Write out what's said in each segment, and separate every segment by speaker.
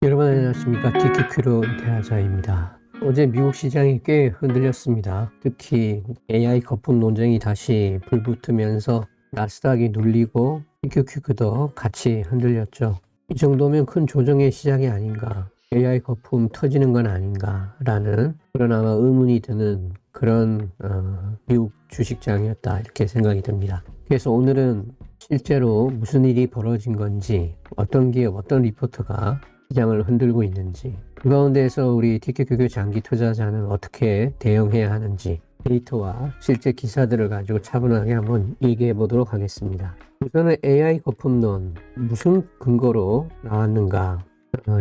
Speaker 1: 여러분 안녕하십니까. TQQ로 대하자입니다. 어제 미국 시장이 꽤 흔들렸습니다. 특히 AI 거품 논쟁이 다시 불붙으면서 나스닥이 눌리고 TQQ도 같이 흔들렸죠. 이 정도면 큰 조정의 시작이 아닌가, AI 거품 터지는 건 아닌가라는 그런 아마 의문이 드는 그런 미국 주식장이었다 이렇게 생각이 듭니다. 그래서 오늘은 실제로 무슨 일이 벌어진 건지, 어떤 기업, 어떤 리포트가 시장을 흔들고 있는지, 그 가운데에서 우리 TQQQ 장기 투자자는 어떻게 대응해야 하는지 데이터와 실제 기사들을 가지고 차분하게 한번 얘기해 보도록 하겠습니다. 우선은 AI 거품론 무슨 근거로 나왔는가,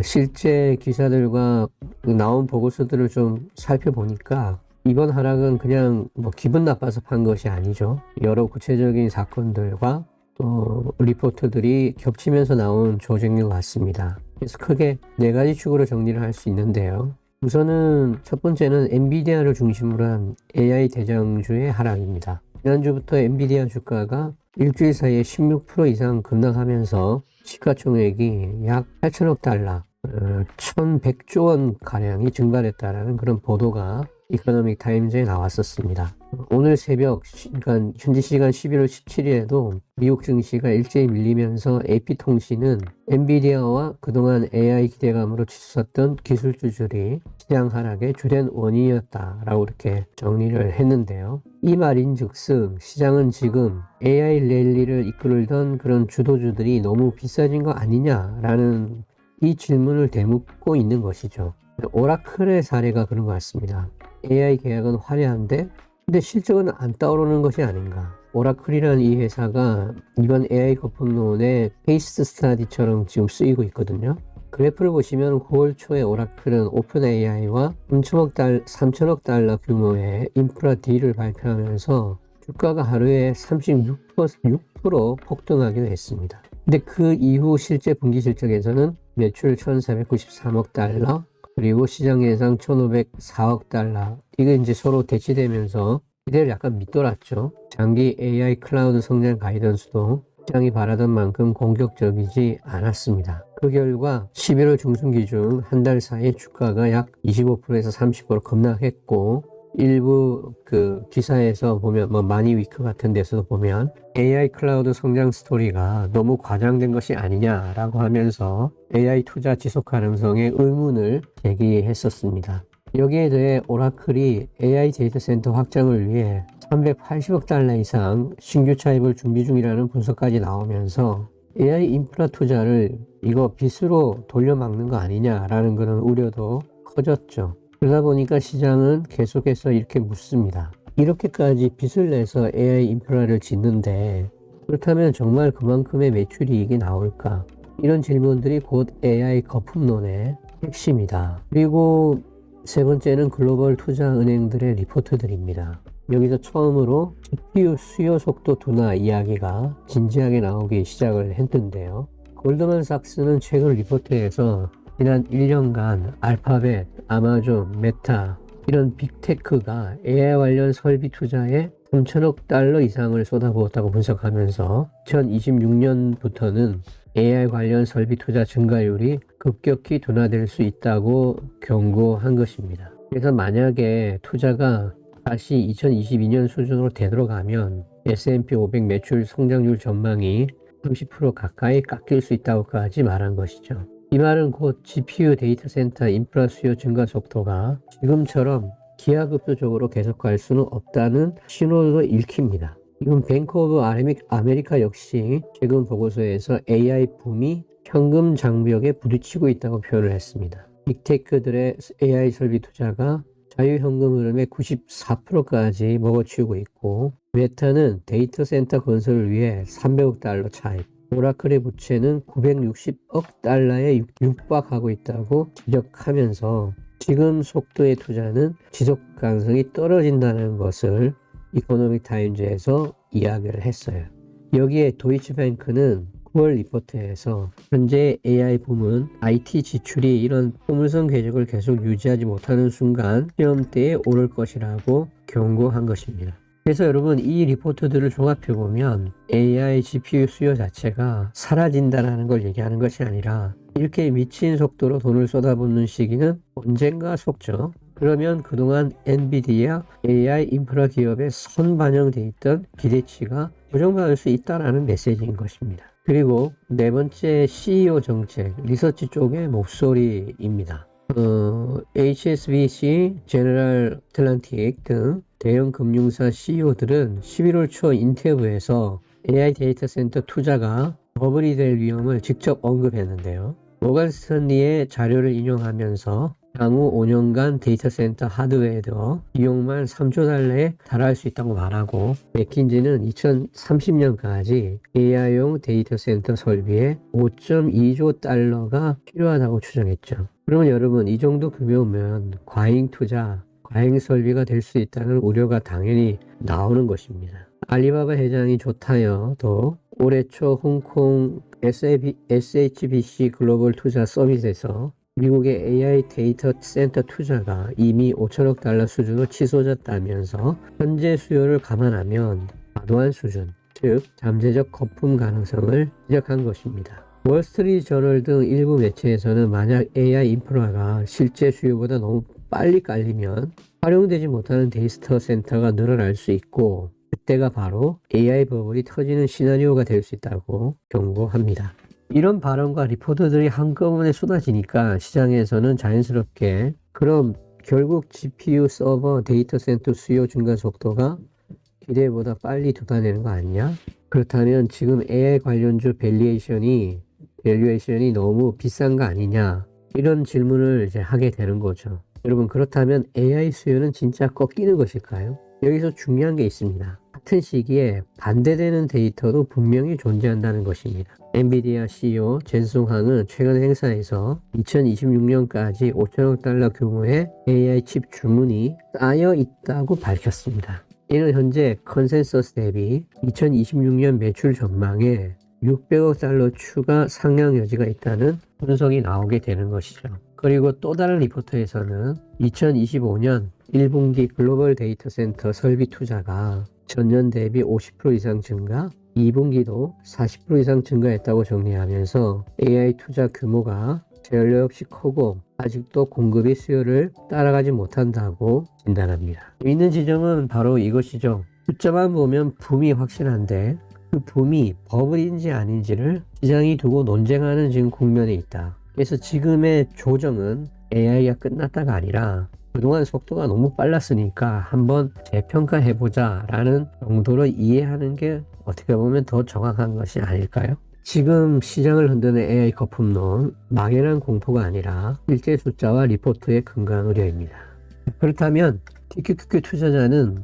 Speaker 1: 실제 기사들과 나온 보고서들을 좀 살펴보니까 이번 하락은 그냥 기분 나빠서 판 것이 아니죠. 여러 구체적인 사건들과 또 리포트들이 겹치면서 나온 조정인 것 같습니다. 그래서 크게 네 가지 축으로 정리를 할 수 있는데요. 우선은 첫 번째는 엔비디아를 중심으로 한 AI 대장주의 하락입니다. 지난주부터 엔비디아 주가가 일주일 사이에 16% 이상 급락하면서 시가총액이 약 8천억 달러, 1100조 원 가량이 증발했다라는 그런 보도가 이코노믹 타임즈에 나왔었습니다. 오늘 새벽, 그러니까 현지 시간 11월 17일에도 미국 증시가 일제히 밀리면서 AP통신은 엔비디아와 그동안 AI 기대감으로 치솟았던 기술주들이 시장 하락의 주된 원인이었다라고 이렇게 정리를 했는데요. 이 말인즉슨 시장은 지금 AI 랠리를 이끌던 그런 주도주들이 너무 비싸진 거 아니냐라는 이 질문을 되묻고 있는 것이죠. 오라클의 사례가 그런 것 같습니다. AI 계약은 화려한데 근데 실적은 안 떠오르는 것이 아닌가. 오라클이라는 이 회사가 이번 AI 거품론의 케이스 스터디처럼 지금 쓰이고 있거든요. 그래프를 보시면 9월 초에 오라클은 오픈 AI와 3천억 달러 규모의 인프라 딜을 발표하면서 주가가 하루에 36% 폭등하기도 했습니다. 근데 그 이후 실제 분기 실적에서는 매출 1,493억 달러, 그리고 시장 예상 1,504억 달러. 이게 이제 서로 대치되면서 기대를 약간 밑돌았죠. 장기 AI 클라우드 성장 가이던스도 시장이 바라던 만큼 공격적이지 않았습니다. 그 결과 11월 중순 기준 한 달 사이 주가가 약 25%에서 30% 급락했고, 일부 그 기사에서 보면 마니 위크 같은 데서도 보면 AI 클라우드 성장 스토리가 너무 과장된 것이 아니냐라고 하면서 AI 투자 지속 가능성에 의문을 제기했었습니다. 여기에 대해 오라클이 AI 데이터 센터 확장을 위해 380억 달러 이상 신규 차입을 준비 중이라는 분석까지 나오면서 AI 인프라 투자를 이거 빚으로 돌려막는 거 아니냐라는 그런 우려도 커졌죠. 그러다 보니까 시장은 계속해서 이렇게 묻습니다. 이렇게까지 빚을 내서 AI 인프라를 짓는데 그렇다면 정말 그만큼의 매출이익이 나올까? 이런 질문들이 곧 AI 거품론의 핵심이다. 그리고 세 번째는 글로벌 투자 은행들의 리포트들입니다. 여기서 처음으로 GPU 수요 속도 둔화 이야기가 진지하게 나오기 시작을 했는데요. 골드만삭스는 최근 리포트에서 지난 1년간 알파벳, 아마존, 메타 이런 빅테크가 AI 관련 설비 투자에 3천억 달러 이상을 쏟아부었다고 분석하면서 2026년부터는 AI 관련 설비 투자 증가율이 급격히 둔화될 수 있다고 경고한 것입니다. 그래서 만약에 투자가 다시 2022년 수준으로 되돌아가면 S&P 500 매출 성장률 전망이 30% 가까이 깎일 수 있다고까지 말한 것이죠. 이 말은 곧 GPU 데이터 센터 인프라 수요 증가 속도가 지금처럼 기하급수적으로 계속갈 수는 없다는 신호도 읽힙니다. 이건 뱅크 오브 아메리카 역시 최근 보고서에서 AI 붐이 현금 장벽에 부딪히고 있다고 표현을 했습니다. 빅테크들의 AI 설비 투자가 자유현금 흐름의 94%까지 먹어치우고 있고, 메타는 데이터 센터 건설을 위해 300억 달러 차입, 오라클의 부채는 960억 달러에 육박하고 있다고 지적하면서 지금 속도의 투자는 지속 가능성이 떨어진다는 것을 이코노믹 타임즈에서 이야기를 했어요. 여기에 도이치뱅크는 9월 리포트에서 현재 AI 붐은 IT 지출이 이런 포물선 궤적을 계속 유지하지 못하는 순간 시험대에 오를 것이라고 경고한 것입니다. 그래서 여러분 이 리포트들을 종합해보면 AI GPU 수요 자체가 사라진다는 걸 얘기하는 것이 아니라 이렇게 미친 속도로 돈을 쏟아붓는 시기는 언젠가 속죠. 그러면 그동안 엔비디아 AI 인프라 기업에 선반영돼 있던 기대치가 고정받을 수 있다는 메시지인 것입니다. 그리고 네 번째 CEO 정책, 리서치 쪽의 목소리입니다. HSBC, 제너럴 애틀랜틱 등 대형 금융사 CEO들은 11월 초 인터뷰에서 AI 데이터 센터 투자가 버블이 될 위험을 직접 언급했는데요. 모건 스탠리의 자료를 인용하면서 향후 5년간 데이터 센터 하드웨어에 들어 비용만 3조 달러에 달할 수 있다고 말하고, 맥킨지는 2030년까지 AI용 데이터 센터 설비에 5.2조 달러가 필요하다고 추정했죠. 그러면 여러분, 이 정도 규모면 과잉 투자, 과잉 설비가 될 수 있다는 우려가 당연히 나오는 것입니다. 알리바바 회장이 좋다여 또 올해 초 홍콩 SHBC 글로벌 투자 서밋에서 미국의 AI 데이터 센터 투자가 이미 5천억 달러 수준으로 치솟았다면서 현재 수요를 감안하면 과도한 수준, 즉 잠재적 거품 가능성을 지적한 것입니다. 월스트리트 저널 등 일부 매체에서는 만약 AI 인프라가 실제 수요보다 너무 빨리 깔리면 활용되지 못하는 데이터 센터가 늘어날 수 있고, 그때가 바로 AI 버블이 터지는 시나리오가 될 수 있다고 경고합니다. 이런 발언과 리포트들이 한꺼번에 쏟아지니까 시장에서는 자연스럽게 그럼 결국 GPU 서버 데이터 센터 수요 증가 속도가 기대보다 빨리 돋아내는 거 아니냐? 그렇다면 지금 AI 관련주 밸류에이션이 너무 비싼 거 아니냐? 이런 질문을 이제 하게 되는 거죠. 여러분, 그렇다면 AI 수요는 진짜 꺾이는 것일까요? 여기서 중요한 게 있습니다. 같은 시기에 반대되는 데이터도 분명히 존재한다는 것입니다. 엔비디아 CEO 젠송항은 최근 행사에서 2026년까지 5천억 달러 규모의 AI 칩 주문이 쌓여 있다고 밝혔습니다. 이는 현재 컨센서스 대비 2026년 매출 전망에 600억 달러 추가 상향 여지가 있다는 분석이 나오게 되는 것이죠. 그리고 또 다른 리포트에서는 2025년 1분기 글로벌 데이터 센터 설비 투자가 전년 대비 50% 이상 증가, 2분기도 40% 이상 증가했다고 정리하면서 AI 투자 규모가 제한력 없이 크고 아직도 공급이 수요를 따라가지 못한다고 진단합니다. 있는 지점은 바로 이것이죠. 숫자만 보면 붐이 확실한데 그 붐이 버블인지 아닌지를 시장이 두고 논쟁하는 지금 국면에 있다. 그래서 지금의 조정은 AI가 끝났다가 아니라 그동안 속도가 너무 빨랐으니까 한번 재평가해보자 라는 정도로 이해하는 게 어떻게 보면 더 정확한 것이 아닐까요? 지금 시장을 흔드는 AI 거품론, 막연한 공포가 아니라 실제 숫자와 리포트의 근거한 우려입니다. 그렇다면 TQQQ 투자자는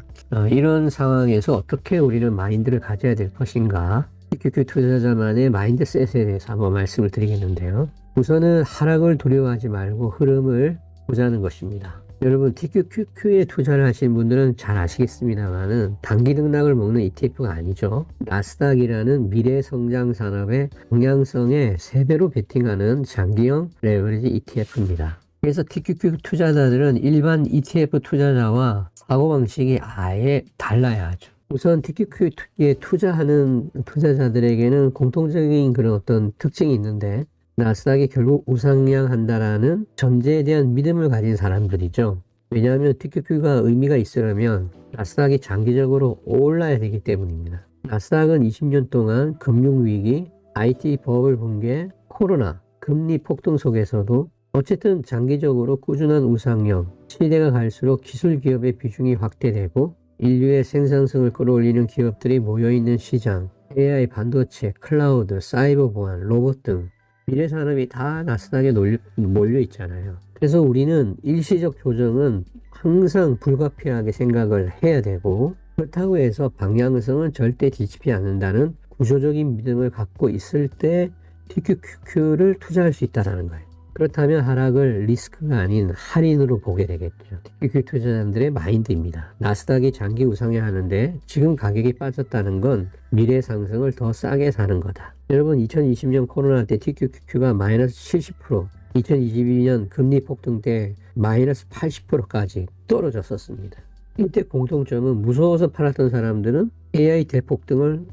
Speaker 1: 이런 상황에서 어떻게 우리는 마인드를 가져야 될 것인가? TQQQ 투자자만의 마인드셋에 대해서 한번 말씀을 드리겠는데요. 우선은 하락을 두려워하지 말고 흐름을 보자는 것입니다. 여러분, TQQQ에 투자를 하신 분들은 잘 아시겠습니다만은 단기 등락을 먹는 ETF가 아니죠. 나스닥이라는 미래 성장 산업의 방향성에 3배로 베팅하는 장기형 레버리지 ETF입니다. 그래서 TQQQ 투자자들은 일반 ETF 투자자와 사고방식이 아예 달라야 하죠. 우선 TQQQ에 투자하는 투자자들에게는 공통적인 그런 어떤 특징이 있는데, 나스닥이 결국 우상향한다라는 전제에 대한 믿음을 가진 사람들이죠. 왜냐하면 TQQ가 의미가 있으려면 나스닥이 장기적으로 올라야 되기 때문입니다. 나스닥은 20년 동안 금융위기, IT 버블 붕괴, 코로나, 금리 폭등 속에서도 어쨌든 장기적으로 꾸준한 우상향, 시대가 갈수록 기술 기업의 비중이 확대되고 인류의 생산성을 끌어올리는 기업들이 모여있는 시장, AI, 반도체, 클라우드, 사이버 보안, 로봇 등 미래 산업이 다 나스닥에 몰려 있잖아요. 그래서 우리는 일시적 조정은 항상 불가피하게 생각을 해야 되고, 그렇다고 해서 방향성은 절대 뒤집지 않는다는 구조적인 믿음을 갖고 있을 때 TQQQ를 투자할 수 있다는 거예요. 그렇다면 하락을 리스크가 아닌 할인으로 보게 되겠죠. TQQ 투자자들의 마인드입니다. 나스닥이 장기 우상향하는데 지금 가격이 빠졌다는 건 미래 상승을 더 싸게 사는 거다. 여러분, 2020년 코로나 때 TQQQ가 마이너스 70%, 2022년 금리 폭등 때 마이너스 80%까지 떨어졌었습니다. 이때 공통점은 무서워서 팔았던 사람들은 AI 대폭등을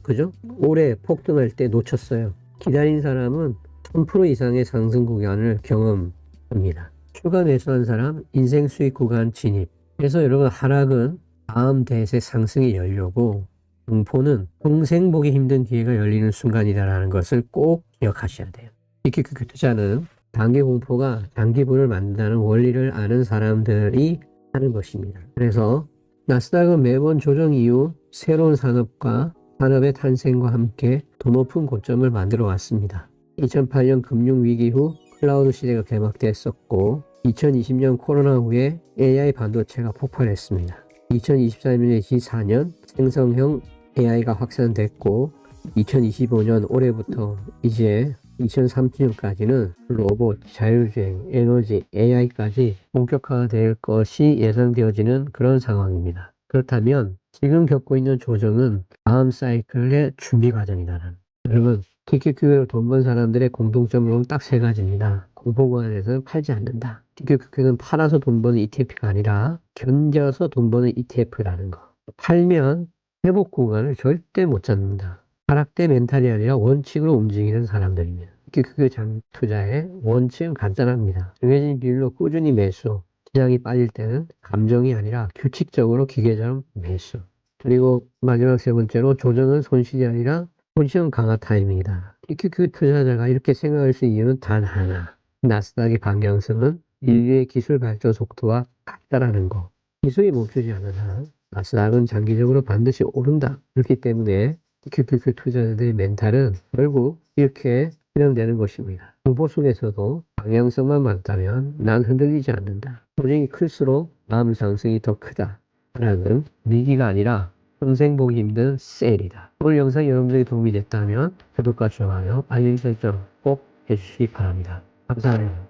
Speaker 1: 올해 폭등할 때 놓쳤어요. 기다린 사람은 1000% 이상의 상승 구간을 경험합니다. 추가 매수한 사람 인생 수익 구간 진입. 그래서 여러분 하락은 다음 대세 상승이 열려고 공포는 평생 보기 힘든 기회가 열리는 순간이다라는 것을 꼭 기억하셔야 돼요. BQQQ 투자는 단기 공포가 장기 부를 만든다는 원리를 아는 사람들이 하는 것입니다. 그래서 나스닥은 매번 조정 이후 새로운 산업과 산업의 탄생과 함께 더 높은 고점을 만들어 왔습니다. 2008년 금융위기 후 클라우드 시대가 개막됐었고 2020년 코로나 후에 AI 반도체가 폭발했습니다. 2023년, 24년 생성형 AI가 확산됐고 2025년 올해부터 이제 2030년까지는 로봇, 자율주행, 에너지, AI까지 본격화될 것이 예상되어지는 그런 상황입니다. 그렇다면 지금 겪고 있는 조정은 다음 사이클의 준비 과정이다. 여러분, TQQQ로 돈 번 사람들의 공통점은 딱 세 가지입니다. 공포 구간에서는 팔지 않는다. TQQQ는 팔아서 돈 버는 ETF가 아니라 견뎌서 돈 버는 ETF라는 거. 팔면 회복 구간을 절대 못 잡는다. 하락대 멘탈이 아니라 원칙으로 움직이는 사람들입니다. TQQQ 장 투자의 원칙은 간단합니다. 정해진 비율로 꾸준히 매수. 시장이 빠질 때는 감정이 아니라 규칙적으로 기계처럼 매수. 그리고 마지막 세 번째로 조정은 손실이 아니라 포지션 강화 타임이다. TQQ 투자자가 이렇게 생각할 수 있는 이유는 단 하나. 나스닥의 방향성은 인류의 기술 발전 속도와 같다라는 거. 기술이 멈추지 않는 한 나스닥은 장기적으로 반드시 오른다. 그렇기 때문에 TQQQ 투자자들의 멘탈은 결국 이렇게 실현되는 것입니다. 공포 속에서도 방향성만 맞다면 난 흔들리지 않는다. 조정이 클수록 마음 상승이 더 크다. 라는 위기가 아니라 평생 보기 힘든 셀이다. 오늘 영상이 여러분들에게 도움이 됐다면 구독과 좋아요, 알림 설정 꼭 해주시기 바랍니다. 감사합니다.